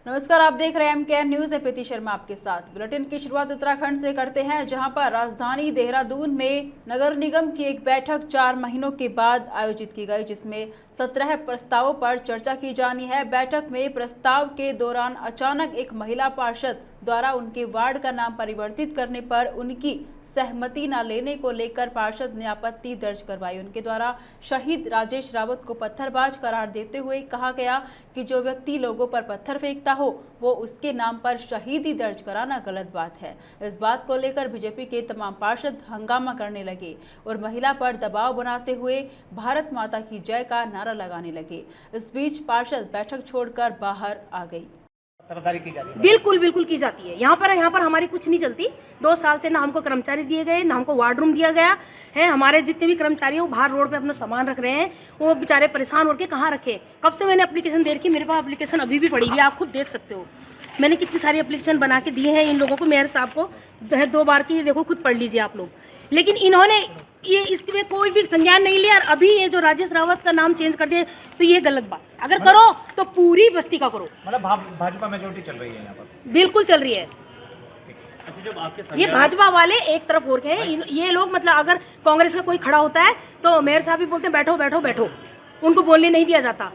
नमस्कार, आप देख रहे हैं MKN न्यूज है। प्रीति शर्मा आपके साथ। बुलेटिन की शुरुआत उत्तराखंड से करते हैं, जहां पर राजधानी देहरादून में नगर निगम की एक बैठक 4 महीनों के बाद आयोजित की गई, जिसमें 17 प्रस्तावों पर चर्चा की जानी है। बैठक में प्रस्ताव के दौरान अचानक एक महिला पार्षद द्वारा उनके वार्ड का नाम परिवर्तित करने पर उनकी सहमति न लेने को लेकर पार्षद ने आपत्ति दर्ज करवाई। उनके द्वारा शहीद राजेश रावत को पत्थरबाज करार देते हुए कहा गया कि जो व्यक्ति लोगों पर पत्थर फेंकता हो वो उसके नाम पर शहीदी दर्ज कराना गलत बात है। इस बात को लेकर बीजेपी के तमाम पार्षद हंगामा करने लगे और महिला पर दबाव बनाते हुए भारत माता की जय का नारा लगाने लगे। इस बीच पार्षद बैठक छोड़कर बाहर आ गई। की जाती है। बिल्कुल की जाती है। यहाँ पर हमारी कुछ नहीं चलती। 2 साल से ना हमको कर्मचारी दिए गए, ना हमको वार्ड रूम दिया गया है। हमारे जितने भी कर्मचारी हैं वो बाहर रोड पे अपना सामान रख रहे हैं। वो बेचारे परेशान होकर कहाँ रखे। कब से मैंने एप्लीकेशन दे रखी, मेरे पास एप्लीकेशन अभी भी पड़ी हुई है, आप खुद देख सकते हो। मैंने कितनी सारी एप्लीकेशन बना के दिए हैं इन लोगों को, मेयर साहब को 2 बार की, देखो खुद पढ़ लीजिए आप लोग। लेकिन इन्होंने ये इसमें कोई भी संज्ञान नहीं लिया। अभी ये जो राजेश रावत का नाम चेंज कर दिया तो ये गलत बात। अगर करो तो पूरी बस्ती का करो। मतलब भाजपा मेजोरिटी चल रही है यहाँ पर। बिल्कुल चल रही है। अच्छा, जब आपके ये भाजपा वाले एक तरफ हो गए हैं। ये लोग मतलब अगर कांग्रेस का कोई खड़ा होता है तो मेयर साहब भी बोलते हैं बैठो बैठो बैठो, उनको बोलने नहीं दिया जाता।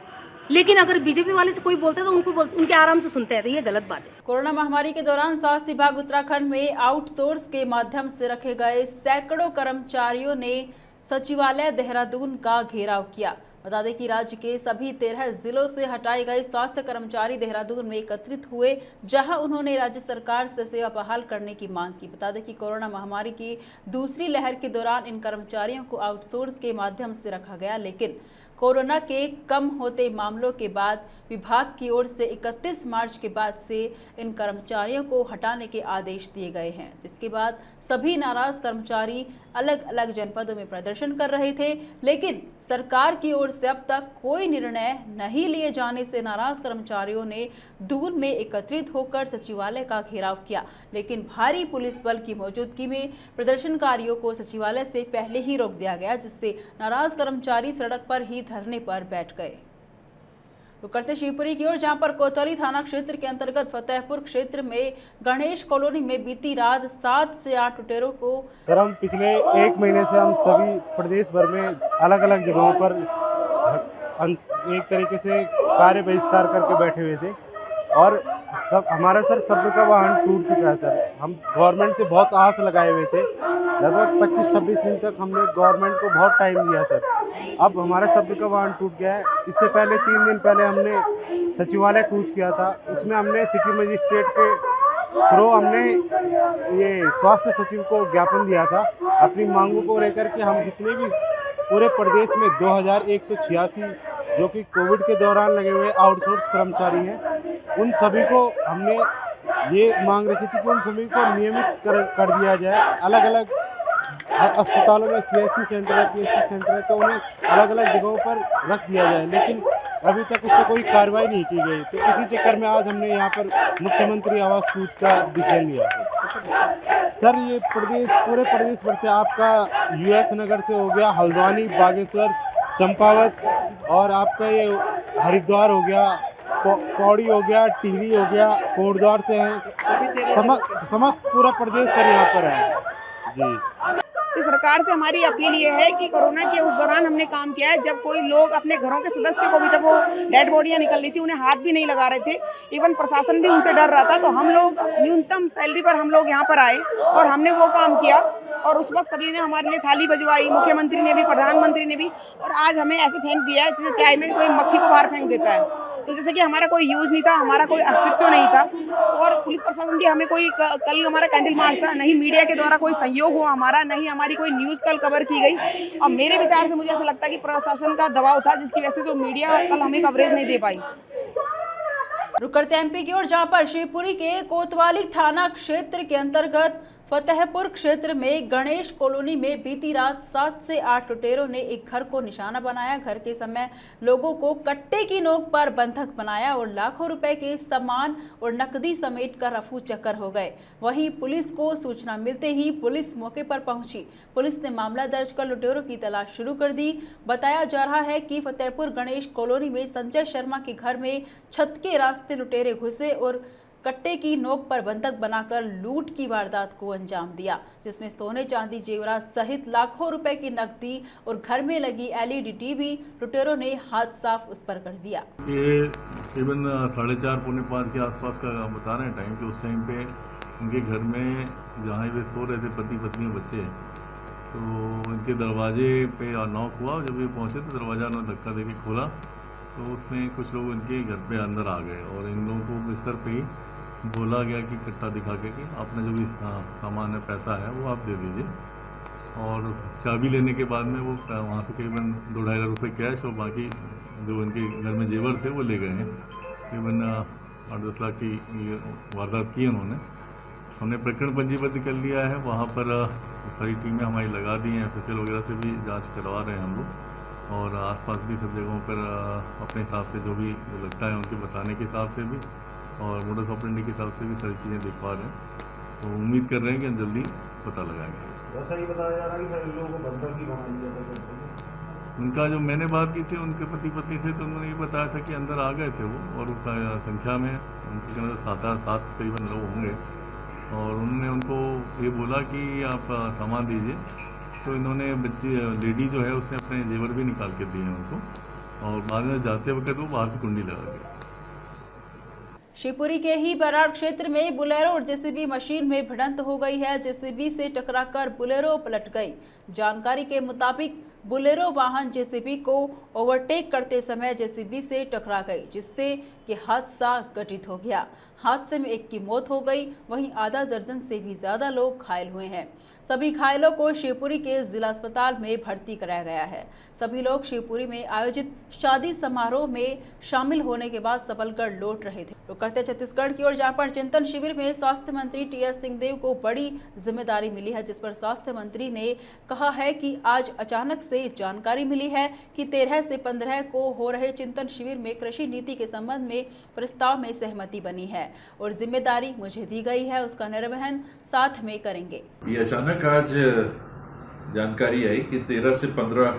लेकिन अगर बीजेपी वाले से कोई बोलता है तो उनके आराम से सुनते हैं, तो ये गलत बात है। कोरोना महामारी के दौरान स्वास्थ्य विभाग उत्तराखंड में आउटसोर्स के माध्यम से रखे गए सैकड़ों कर्मचारियों ने सचिवालय देहरादून का घेराव किया। बता दें कि राज्य के सभी 13 जिलों से हटाए गए स्वास्थ्य कर्मचारी देहरादून में एकत्रित हुए, जहां उन्होंने राज्य सरकार से सेवा बहाल करने की मांग की। बता दें कि कोरोना महामारी की दूसरी लहर के दौरान इन कर्मचारियों को आउटसोर्स के माध्यम से रखा गया, लेकिन कोरोना के कम होते मामलों के बाद विभाग की ओर से 31 मार्च के बाद से इन कर्मचारियों को हटाने के आदेश दिए गए हैं, जिसके बाद सभी नाराज कर्मचारी अलग अलग जनपदों में प्रदर्शन कर रहे थे। लेकिन सरकार की ओर से अब तक कोई निर्णय नहीं लिए जाने से नाराज कर्मचारियों ने दून में एकत्रित होकर सचिवालय का घेराव किया, लेकिन भारी पुलिस बल की मौजूदगी में प्रदर्शनकारियों को सचिवालय से पहले ही रोक दिया गया, जिससे नाराज कर्मचारी सड़क पर ही धरने पर बैठ गए। रुक करते शिवपुरी की ओर, जहां पर कोतवाली थाना क्षेत्र के अंतर्गत फतेहपुर क्षेत्र में गणेश कॉलोनी में बीती रात 7 से 8 लुटेरों को हम पिछले 1 महीने से हम सभी प्रदेश भर में अलग अलग जगहों पर एक तरीके से कार्य बहिष्कार करके बैठे हुए थे और हमारा सर सब्र का वाहन टूट चुका है। सर हम गवर्नमेंट से बहुत आस लगाए हुए थे, लगभग 25-26 दिन तक हमने गवर्नमेंट को बहुत टाइम दिया सर। अब हमारा सब्र का वाहन टूट गया है। इससे पहले 3 दिन पहले हमने सचिवालय कूच किया था, उसमें हमने सिटी मजिस्ट्रेट के थ्रू हमने ये स्वास्थ्य सचिव को ज्ञापन दिया था अपनी मांगों को लेकर के। हम जितने भी पूरे प्रदेश में 2186 जो कि कोविड के दौरान लगे हुए आउटसोर्स कर्मचारी हैं, उन सभी को हमने ये मांग रखी थी कि उन सभी को नियमित कर दिया जाए। अलग अलग अस्पतालों में CSC सेंटर है, PSC सेंटर है, तो उन्हें अलग अलग जगहों पर रख दिया जाए, लेकिन अभी तक उस पर कोई कार्रवाई नहीं की गई। तो इसी चक्कर में आज हमने यहाँ पर मुख्यमंत्री आवास कूच का डिसीजन लिया सर। ये पूरे प्रदेश भर से आपका US नगर से हो गया, हल्द्वानी, बागेश्वर, चंपावत और आपका ये हरिद्वार हो गया, पौड़ी हो गया, टिहरी हो गया, कोटद्वार से हैं, समस्त पूरा प्रदेश सर यहाँ पर है जी। तो सरकार से हमारी अपील ये है कि कोरोना के उस दौरान हमने काम किया है, जब कोई लोग अपने घरों के सदस्य को भी, जब वो डेड बॉडियां निकल रही थी, उन्हें हाथ भी नहीं लगा रहे थे, इवन प्रशासन भी उनसे डर रहा था, तो हम लोग न्यूनतम सैलरी पर हम लोग यहाँ पर आए और हमने वो काम किया। और उस वक्त सभी ने हमारे लिए थाली बजवाई, मुख्यमंत्री ने भी, प्रधानमंत्री ने भी, और आज हमें ऐसे फेंक दिया है जैसे चाय में कोई मक्खी को बाहर फेंक देता है। तो जैसे कि हमारा कोई यूज नहीं था, हमारा कोई अस्तित्व नहीं था, और पुलिस प्रशासन भी हमें कोई कल हमारा कैंडल मार्च था, नहीं मीडिया के द्वारा कोई सहयोग हुआ हमारा, नहीं हमारी कोई न्यूज़ कल कवर की गई। और मेरे विचार से मुझे ऐसा लगता है कि प्रशासन का दबाव था, जिसकी वजह से जो मीडिया कल हमें कवरेज नहीं दे पाई। रुक करते MP की ओर, जहां पर शिवपुरी के कोतवाली थाना क्षेत्र के अंतर्गत फतेहपुर क्षेत्र में गणेश कॉलोनी में बीती रात 7 से 8 लुटेरों ने एक घर को निशाना बनाया। घर के समय लोगों को कट्टे की नोक पर बंधक बनाया और लाखों रुपए के सामान और नकदी समेट कर रफू चक्कर हो गए। वहीं पुलिस को सूचना मिलते ही पुलिस मौके पर पहुंची। पुलिस ने मामला दर्ज कर लुटेरों की तलाश शुरू कर दी। बताया जा रहा है कि फतेहपुर गणेश कॉलोनी में संजय शर्मा के घर में छत के रास्ते लुटेरे घुसे और कट्टे की नोक पर बंधक बनाकर लूट की वारदात को अंजाम दिया, जिसमें सोने चांदी जेवरात सहित लाखों रुपए की नकदी और घर में लगी एलईडी टीवी लुटेरों ने हाथ साफ उस पर कर दिया। ये करीबन 4:30 पौने 5 के आसपास का बता रहे हैं टाइम कि उस टाइम पे उनके घर में जहाँ वे सो रहे थे पति पत्नी बच्चे, तो उनके दरवाजे पे नॉक हुआ। जब ये पहुँचे तो दरवाज़ा उन्होंने धक्का देके खोला तो उसमें कुछ लोग उनके घर पे अंदर आ गए और इन लोगों को बिस्तर पे ही बोला गया कि कट्टा दिखा के कि आपने जो भी सामान है पैसा है वो आप दे दीजिए। और चाबी लेने के बाद में वो वहाँ से करीबन 2-2.5 लाख रुपये कैश और बाकी जो उनके घर में जेवर थे वो ले गए हैं। करीबन 8-10 लाख की वारदात की उन्होंने। हमने प्रकरण पंजीबद्ध कर लिया है। वहाँ पर सारी टीमें हमारी लगा दी हैं। FSL वगैरह से भी जाँच करवा रहे हैं हम लोग और आसपास भी सब जगहों पर अपने हिसाब से जो भी लगता है उनके बताने के हिसाब से भी और मोडस ऑपरेंडी के हिसाब से भी सारी चीज़ें दिखवा रहे हैं। तो उम्मीद कर रहे हैं कि हम जल्दी पता लगाएंगे। ऐसा ही बताया जा रहा है कि सर लोगों को बंधक ही बना दिया था। उनका जो मैंने बात की थी उनके पति पत्नी से, तो उन्होंने ये बताया था कि अंदर आ गए थे वो और उसका संख्या में उनके अंदर 7 करीबन लोग होंगे और उन्होंने उनको ये बोला कि आप सामान दीजिए। तो इन्होंने बच्ची लेडी जो है उसने अपने जेवर भी निकाल के दिए उनको और बाद में जाते वक्त वो बाहर से कुंडी लगा गया। शिवपुरी के ही बराड़ क्षेत्र में बुलेरो और जेसीबी मशीन में भिड़ंत हो गई है। जेसीबी से टकराकर बुलेरो पलट गई। जानकारी के मुताबिक बुलेरो वाहन जेसीबी को ओवरटेक करते समय जेसीबी से टकरा गई, जिससे कि हादसा घटित हो गया। हादसे में एक की मौत हो गई, वहीं आधा दर्जन से भी ज्यादा लोग घायल हुए हैं। सभी घायलों को शिवपुरी के जिला अस्पताल में भर्ती कराया गया है। सभी लोग शिवपुरी में आयोजित शादी समारोह में शामिल होने के बाद सबलगढ़ लौट रहे थे। तो करते छत्तीसगढ़ की ओर, जहां पर चिंतन शिविर में स्वास्थ्य मंत्री TS सिंहदेव को बड़ी जिम्मेदारी मिली है, जिस पर स्वास्थ्य मंत्री ने कहा है कि आज अचानक से जानकारी मिली है कि 13 से 15 को हो रहे चिंतन शिविर में कृषि नीति के संबंध में प्रस्ताव में सहमति बनी है और जिम्मेदारी मुझे दी गई है, उसका निर्वहन साथ में करेंगे। ये अचानक आज जानकारी आई कि 13 से 15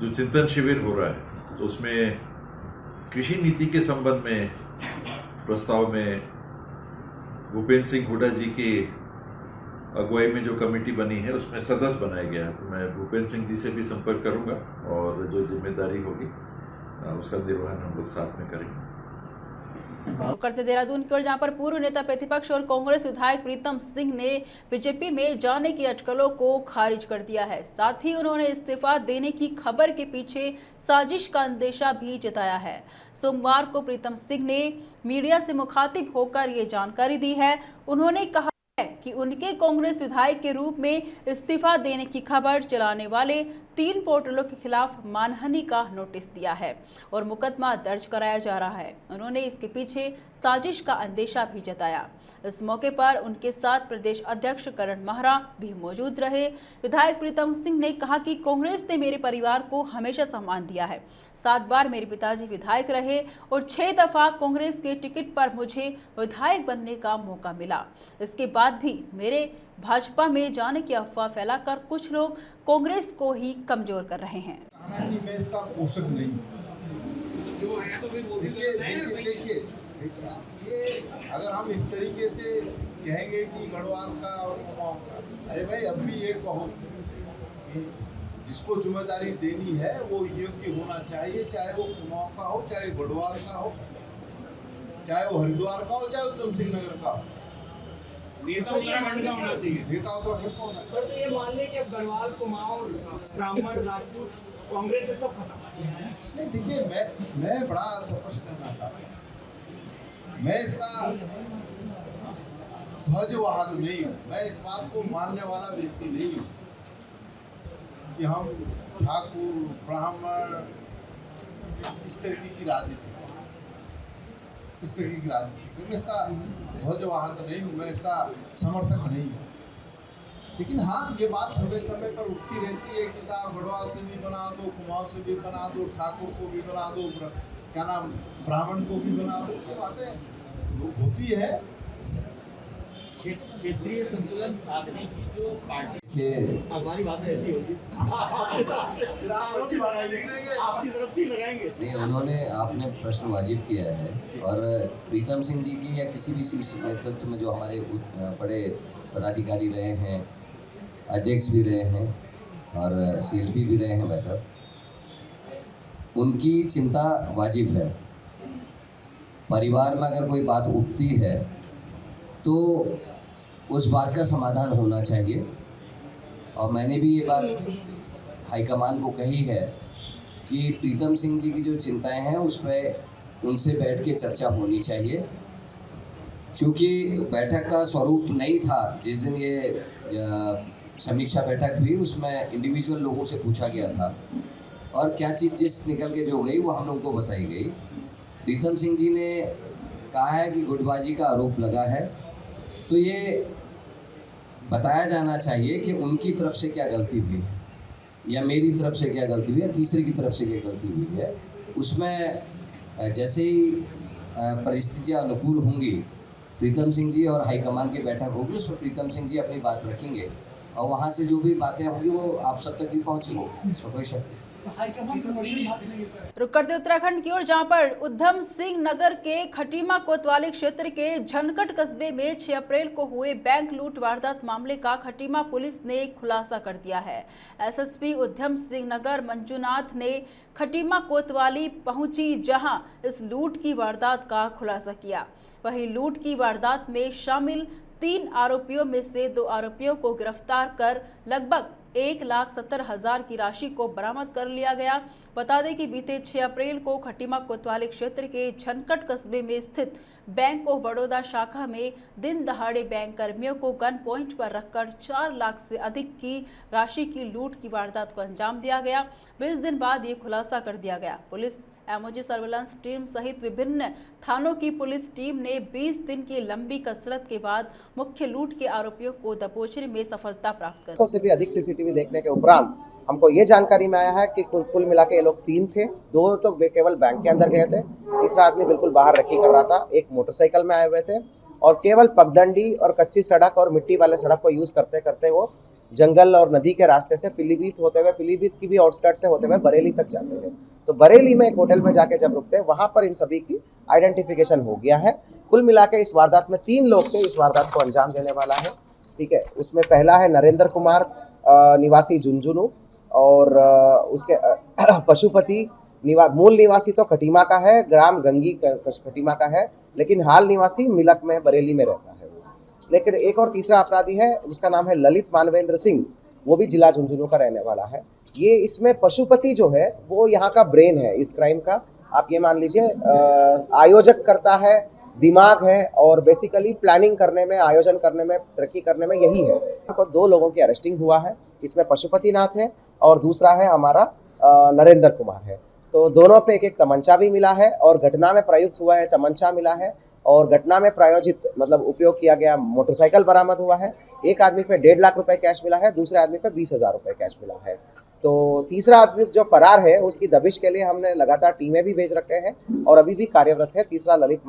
जो चिंतन शिविर हो रहा है तो उसमें कृषि नीति के संबंध में प्रस्ताव में भूपेंद्र सिंह हुड्डा जी की अगुवाई में जो कमेटी बनी है उसमें सदस्य बनाया गया है। तो मैं भूपेंद्र सिंह जी से भी संपर्क करूंगा और जो जिम्मेदारी होगी उसका निर्वहन हम लोग साथ में करेंगे। करते देहरादून की ओर, जहां पर पूर्व नेता प्रतिपक्ष और कांग्रेस विधायक प्रीतम सिंह ने बीजेपी में जाने की अटकलों को खारिज कर दिया है। साथ ही उन्होंने इस्तीफा देने की खबर के पीछे साजिश का अंदेशा भी जताया है। सोमवार को प्रीतम सिंह ने मीडिया से मुखातिब होकर ये जानकारी दी है। उन्होंने कहा है कि उनके कांग्रेस विधायक के रूप में इस्तीफा देने की खबर चलाने वाले 3 पोर्टलों के खिलाफ मानहानि का नोटिस दिया है और मुकदमा दर्ज कराया जा रहा है। उन्होंने इसके पीछे साजिश का अंदेशा भी जताया। इस मौके पर उनके साथ प्रदेश अध्यक्ष करण माहरा भी मौजूद रहे। विधायक प्रीतम सिंह ने कहा कि कांग्रेस ने मेरे परिवार को हमेशा सम्मान दिया है। 7 बार मेरे पिताजी विधायक रहे और 6 दफा कांग्रेस के टिकट पर मुझे विधायक बनने का मौका मिला। इसके बाद भी मेरे भाजपा में जाने की अफवाह फैलाकर कुछ लोग कांग्रेस को ही कमजोर कर रहे हैं। कि मैं इसका पोषक नहीं जो है तो फिर वो देखिए ये अगर हम इस तरीके से कहेंगे कि गढ़वाल का और कुमाऊं का, अरे भाई अब भी ये कहो कि जिसको जिम्मेदारी देनी है वो योग्य होना चाहिए, चाहे वो कुमाऊं का हो, चाहे गढ़वाल का हो, चाहे वो हरिद्वार का हो, चाहे उधम सिंह नगर का हो। नेता उत्तराखंड का होना चाहिए। नेता उत्तराखंड का होना चाहिए। सर, तो ये मान लें कि अब गढ़वाल, कुमाऊं, ब्राह्मण, राजपूत कांग्रेस में सब खत्म। नहीं, देखिए मैं बड़ा स्पष्ट करना चाहता हूँ, मैं इसका ध्वजवाहक नहीं हूँ। मैं इस बात को मानने वाला व्यक्ति नहीं हूँ कि हम ठाकुर ब्राह्मण इस तरीके की राजनीति करें। इस तरीके की राजनीति। मैं इसका ध्वजवाहक नहीं हूँ, मैं इसका समर्थक नहीं हूँ। लेकिन हाँ, ये बात समय समय पर उठती रहती है कि साहब गढ़वाल से भी बना दो, कुमाऊं से भी बना दो, ठाकुर को भी बना दो, क्या नाम ब्राह्मण को भी बना दो। ये बातें होती है। क्षेत्रीय संतुलन साधने की जो पार्टी के हमारी भाषा ऐसी होगी आपकी तरफ से लगाएंगे नहीं, उन्होंने आपने प्रश्न वाजिब किया है। और प्रीतम सिंह जी की या किसी भी शीर्ष नेतृत्व में जो हमारे बड़े पदाधिकारी रहे हैं, अध्यक्ष भी रहे हैं और सीएलपी भी रहे हैं, वैसा उनकी चिंता वाजिब है। परिवार में अगर कोई बात उठती है तो उस बात का समाधान होना चाहिए। और मैंने भी ये बात हाईकमान को कही है कि प्रीतम सिंह जी की जो चिंताएं हैं उस पर उनसे बैठ के चर्चा होनी चाहिए। क्योंकि बैठक का स्वरूप नहीं था, जिस दिन ये समीक्षा बैठक हुई उसमें इंडिविजुअल लोगों से पूछा गया था और क्या चीज़ जिस निकल के जो गई वो हम लोगों को बताई गई। प्रीतम सिंह जी ने कहा है कि गुटबाजी का आरोप लगा है, तो ये बताया जाना चाहिए कि उनकी तरफ से क्या गलती हुई है या मेरी तरफ से क्या गलती हुई है, तीसरे की तरफ से क्या गलती हुई है। उसमें जैसे ही परिस्थितियाँ अनुकूल होंगी, प्रीतम सिंह जी और हाईकमान की बैठक होगी, उसमें प्रीतम सिंह जी अपनी बात रखेंगे और वहाँ से जो भी बातें होंगी वो आप सब तक भी पहुँचेंगी, इसमें कोई शक नहीं। रुक करते उत्तराखंड की ओर, जहां पर उधम सिंह नगर के खटीमा कोतवाली क्षेत्र के झनकट कस्बे में 6 अप्रैल को हुए बैंक लूट वारदात मामले का खटीमा पुलिस ने खुलासा कर दिया है। एसएसपी उधम सिंह नगर मंजूनाथ ने खटीमा कोतवाली पहुंची, जहां इस लूट की वारदात का खुलासा किया। वहीं लूट की वारदात में शामिल 3 आरोपियों में से 2 आरोपियों को गिरफ्तार कर लगभग 1,70,000 की राशि को बरामद कर लिया गया। बता दें कि बीते 6 अप्रैल को खटीमा कोतवाली क्षेत्र के झनकट कस्बे में स्थित बैंक ऑफ बड़ौदा शाखा में दिन दहाड़े बैंक कर्मियों को गन पॉइंट पर रखकर 4 लाख से अधिक की राशि की लूट की वारदात को अंजाम दिया गया। 20 दिन बाद ये खुलासा कर दिया गया। पुलिस एमओजी सर्विलांस टीम सहित विभिन्न थानों की पुलिस टीम ने 20 दिन की लंबी कसरत के बाद मुख्य लूट के आरोपियों को दबोचने में सफलता प्राप्त कर 100 से भी अधिक सीसीटीवी देखने के उपरांत हमको ये जानकारी में आया है कि कुल मिला के ये लोग 3 थे। 2 तो केवल बैंक के अंदर गए थे, तीसरा आदमी बिल्कुल बाहर रखी कर रहा था, एक मोटरसाइकिल में आए हुए थे और केवल पगडंडी और कच्ची सड़क और मिट्टी वाले सड़क को यूज करते करते वो जंगल और नदी के रास्ते से पीलीभीत होते हुए, पीलीभीत की भी आउटस्कर्ट से होते हुए बरेली तक जाते हैं। तो बरेली में एक होटल में जाके जब रुकते हैं, वहां पर इन सभी की आइडेंटिफिकेशन हो गया है। कुल मिला के इस वारदात में 3 लोग थे इस वारदात को अंजाम देने वाला है। ठीक है, उसमें पहला है नरेंद्र कुमार निवासी झुंझुनू और उसके पशुपति मूल निवासी तो खटीमा का है, ग्राम गंगी खटीमा का है, लेकिन हाल निवासी मिलक में बरेली में रहता है। लेकिन एक और तीसरा अपराधी है, उसका नाम है ललित मानवेंद्र सिंह, वो भी जिला झुंझुनू का रहने वाला है। ये इसमें पशुपति जो है वो यहाँ का ब्रेन है इस क्राइम का, आप ये मान लीजिए आयोजक करता है, दिमाग है और बेसिकली प्लानिंग करने में, आयोजन करने में, तरक्की करने में यही है। तो 2 लोगों की अरेस्टिंग हुआ है, इसमें पशुपतिनाथ है और दूसरा है हमारा नरेंद्र कुमार है। तो दोनों पे एक तमंचा भी मिला है और घटना में प्रयुक्त हुआ है तमंचा मिला है और घटना में प्रायोजित मतलब उपयोग किया गया मोटरसाइकिल बरामद हुआ है। एक आदमी पे 1.5 लाख रुपए कैश मिला है, दूसरे आदमी पे 20,000 रुपए कैश मिला है। तो तीसरा आदमी जो फरार है उसकी दबिश के लिए हमने लगातार टीमें भी भेज रखे हैं और अभी भी कार्यरत है। तीसरा ललित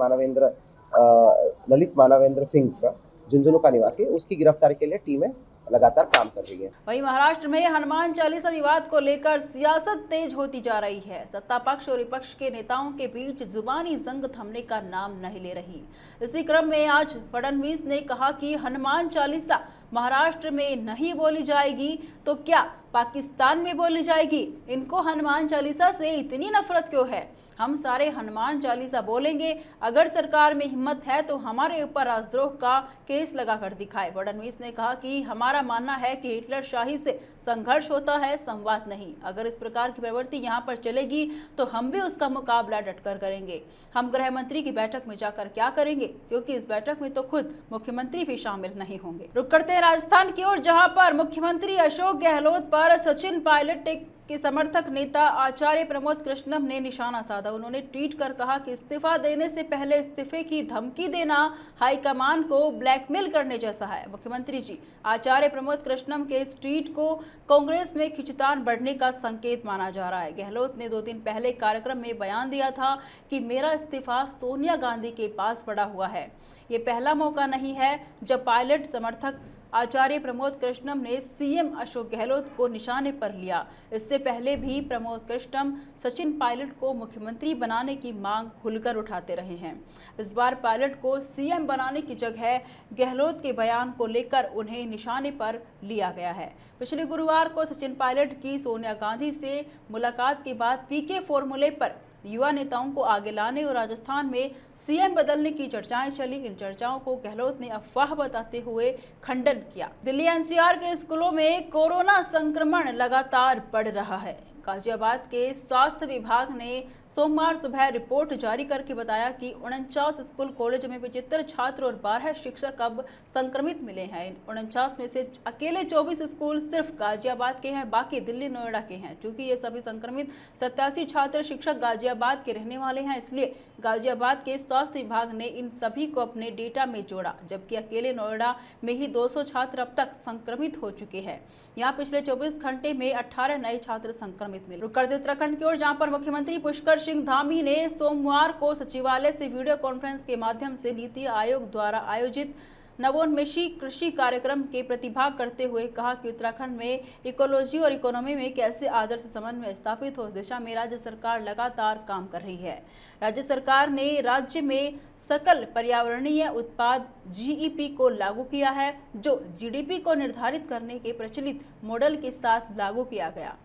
मानवेंद्र सिंह का झुंझुनू का निवासी, उसकी गिरफ्तारी के लिए टीमें लगातार काम कर रही है। वहीं महाराष्ट्र में हनुमान चालीसा विवाद को लेकर सियासत तेज होती जा रही है। सत्ता पक्ष और विपक्ष के नेताओं के बीच जुबानी जंग थमने का नाम नहीं ले रही। इसी क्रम में आज फडणवीस ने कहा कि हनुमान चालीसा महाराष्ट्र में नहीं बोली जाएगी तो क्या पाकिस्तान में बोली जाएगी? इनको हनुमान चालीसा से इतनी नफरत क्यों है? हम सारे हनुमान चालीसा बोलेंगे, अगर सरकार में हिम्मत है तो हमारे ऊपर राजद्रोह का केस लगाकर दिखाए। फडणवीस ने कहा कि हमारा मानना है कि हिटलर शाही से संघर्ष होता है, संवाद नहीं। अगर इस प्रकार की प्रवृत्ति यहाँ पर चलेगी तो हम भी उसका मुकाबला डटकर करेंगे। हम गृह मंत्री की बैठक में जाकर क्या करेंगे, क्योंकि इस बैठक में तो खुद मुख्यमंत्री भी शामिल नहीं होंगे। रुक करते हैं राजस्थान की ओर, जहाँ पर मुख्यमंत्री अशोक गहलोत पर सचिन पायलट के समर्थक नेता आचार्य प्रमोद कृष्णम ने निशाना साधा। उन्होंने ट्वीट कर कहा कि इस्तीफा देने से पहले इस्तीफे की धमकी देना हाईकमान को ब्लैकमेल करने जैसा है। मुख्यमंत्री जी आचार्य प्रमोद कृष्णम के इस ट्वीट को कांग्रेस में खिंचातान बढ़ने का संकेत माना जा रहा है। गहलोत ने 2 दिन पहले कार्यक्रम में बयान दिया था कि मेरा इस्तीफा सोनिया गांधी के पास पड़ा हुआ है। ये पहला मौका नहीं है जब पायलट समर्थक आचार्य प्रमोद कृष्णम ने सीएम अशोक गहलोत को निशाने पर लिया। इससे पहले भी प्रमोद कृष्णम सचिन पायलट को मुख्यमंत्री बनाने की मांग खुलकर उठाते रहे हैं। इस बार पायलट को सीएम बनाने की जगह गहलोत के बयान को लेकर उन्हें निशाने पर लिया गया है। पिछले गुरुवार को सचिन पायलट की सोनिया गांधी से मुलाकात के बाद पीके फॉर्मूले पर युवा नेताओं को आगे लाने और राजस्थान में सीएम बदलने की चर्चाएं चली। इन चर्चाओं को गहलोत ने अफवाह बताते हुए खंडन किया। दिल्ली एनसीआर के स्कूलों में कोरोना संक्रमण लगातार बढ़ रहा है। गाजियाबाद के स्वास्थ्य विभाग ने सोमवार सुबह रिपोर्ट जारी करके बताया कि 49 स्कूल कॉलेज में 75 छात्र और 12 शिक्षक अब संक्रमित मिले हैं। इन 49 में से अकेले 24 स्कूल सिर्फ गाजियाबाद के हैं, बाकी दिल्ली नोएडा के हैं। चूंकि ये सभी संक्रमित 87 छात्र शिक्षक गाजियाबाद के रहने वाले हैं, इसलिए गाजियाबाद के स्वास्थ्य विभाग ने इन सभी को अपने डेटा में जोड़ा, जबकि अकेले नोएडा में ही 200 छात्र अब तक संक्रमित हो चुके हैं। यहाँ पिछले 24 घंटे में 18 नए छात्र संक्रमित मिले। रुक करते उत्तराखंड की ओर, जहाँ पर मुख्यमंत्री पुष्कर सिंह धामी ने सोमवार को सचिवालय से वीडियो कॉन्फ्रेंस के माध्यम से नीति आयोग द्वारा आयोजित नवोन्मेषी कृषि कार्यक्रम के प्रतिभाग करते हुए कहा कि उत्तराखंड में इकोलॉजी और इकोनॉमी में कैसे आदर्श समन्वय स्थापित हो, इस दिशा में राज्य सरकार लगातार काम कर रही है। राज्य सरकार ने राज्य में सकल पर्यावरणीय उत्पाद जीईपी को लागू किया है, जो जीडीपी को निर्धारित करने के प्रचलित मॉडल के साथ लागू किया गया।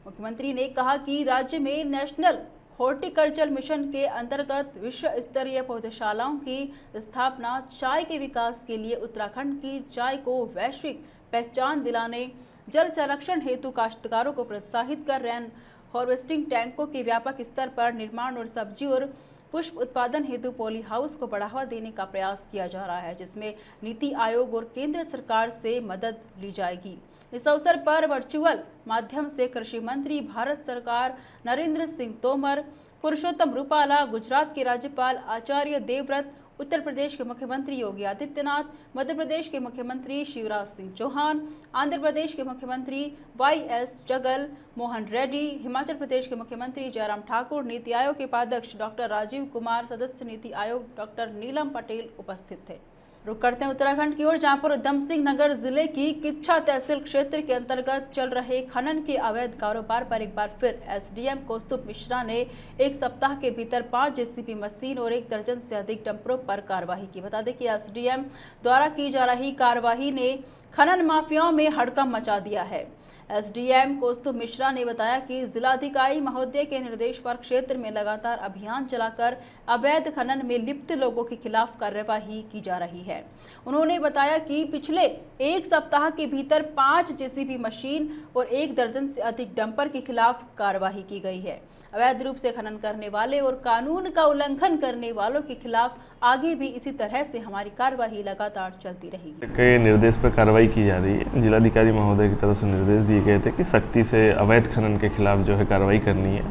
मुख्यमंत्री ने कहा कि राज्य में नेशनल हॉर्टिकल्चर मिशन के अंतर्गत विश्व स्तरीय पौधशालाओं की स्थापना चाय के विकास के लिए उत्तराखंड की चाय को वैश्विक पहचान दिलाने, जल संरक्षण हेतु काश्तकारों को प्रोत्साहित कर रेन हार्वेस्टिंग टैंकों के व्यापक स्तर पर निर्माण और सब्जी और पुष्प उत्पादन हेतु पॉली हाउस को बढ़ावा देने का प्रयास किया जा रहा है, जिसमें नीति आयोग और केंद्र सरकार से मदद ली जाएगी। इस अवसर पर वर्चुअल माध्यम से कृषि मंत्री भारत सरकार नरेंद्र सिंह तोमर, पुरुषोत्तम रूपाला, गुजरात के राज्यपाल आचार्य देवव्रत, उत्तर प्रदेश के मुख्यमंत्री योगी आदित्यनाथ, मध्य प्रदेश के मुख्यमंत्री शिवराज सिंह चौहान, आंध्र प्रदेश के मुख्यमंत्री वाईएस जगल मोहन रेड्डी, हिमाचल प्रदेश के मुख्यमंत्री जयराम ठाकुर, नीति आयोग के उपाध्यक्ष डॉक्टर राजीव कुमार, सदस्य नीति आयोग डॉक्टर नीलम पटेल उपस्थित थे। रुक करते हैं उत्तराखंड की ओर, जहां पर उधम सिंह नगर जिले की किच्छा तहसील क्षेत्र के अंतर्गत चल रहे खनन के अवैध कारोबार पर एक बार फिर एसडीएम कौस्तुभ मिश्रा ने 1 सप्ताह के भीतर 5 जेसीबी मशीन और 1 दर्जन से अधिक डंपरों पर कार्रवाई की। बता दें कि एसडीएम द्वारा की जा रही कार्रवाई ने खनन माफियाओं में हड़कंप मचा दिया है। एसडीएम कौस्तुभ मिश्रा ने बताया कि जिलाधिकारी महोदय के निर्देश पर क्षेत्र में लगातार अभियान चलाकर अवैध खनन में लिप्त लोगों के खिलाफ कार्यवाही की जा रही है। उन्होंने बताया कि पिछले 1 सप्ताह के भीतर 5 जेसीबी मशीन और 1 दर्जन से अधिक डंपर के खिलाफ कार्यवाही की गई है। अवैध रूप से खनन करने वाले और कानून का उल्लंघन करने वालों के खिलाफ आगे भी इसी तरह से हमारी कार्यवाही लगातार चलती रहेगी। के निर्देश पर कार्रवाई की जा रही है। जिलाधिकारी महोदय की तरफ से निर्देश दिए गए थे कि सख्ती से अवैध खनन के खिलाफ जो है कार्रवाई करनी है।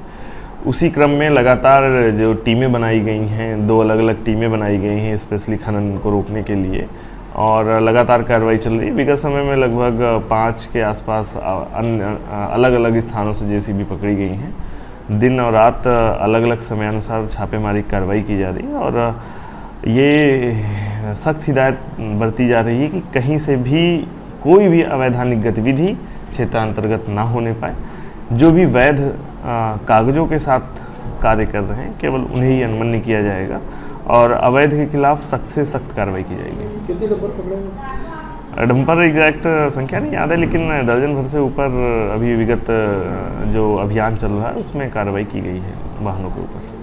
उसी क्रम में लगातार जो टीमें बनाई गई हैं, 2 अलग अलग टीमें बनाई गई हैं स्पेशली खनन को रोकने के लिए, और लगातार कार्रवाई चल रही है। विगत समय में लगभग 5 के आसपास अलग अलग स्थानों से जेसीबी पकड़ी गई हैं। दिन और रात अलग अलग समयानुसार छापेमारी कार्रवाई की जा रही है और ये सख्त हिदायत बरती जा रही है कि कहीं से भी कोई भी अवैधानिक गतिविधि क्षेत्र अंतर्गत ना होने पाए। जो भी वैध कागजों के साथ कार्य कर रहे हैं केवल उन्हें ही अनुमन्य किया जाएगा और अवैध के खिलाफ सख्त से सख्त कार्रवाई की जाएगी। कितने डंपर पकड़े? डंपर एग्जैक्ट संख्या नहीं याद है, लेकिन दर्जन भर से ऊपर अभी विगत जो अभियान चल रहा है उसमें कार्रवाई की गई है वाहनों के ऊपर।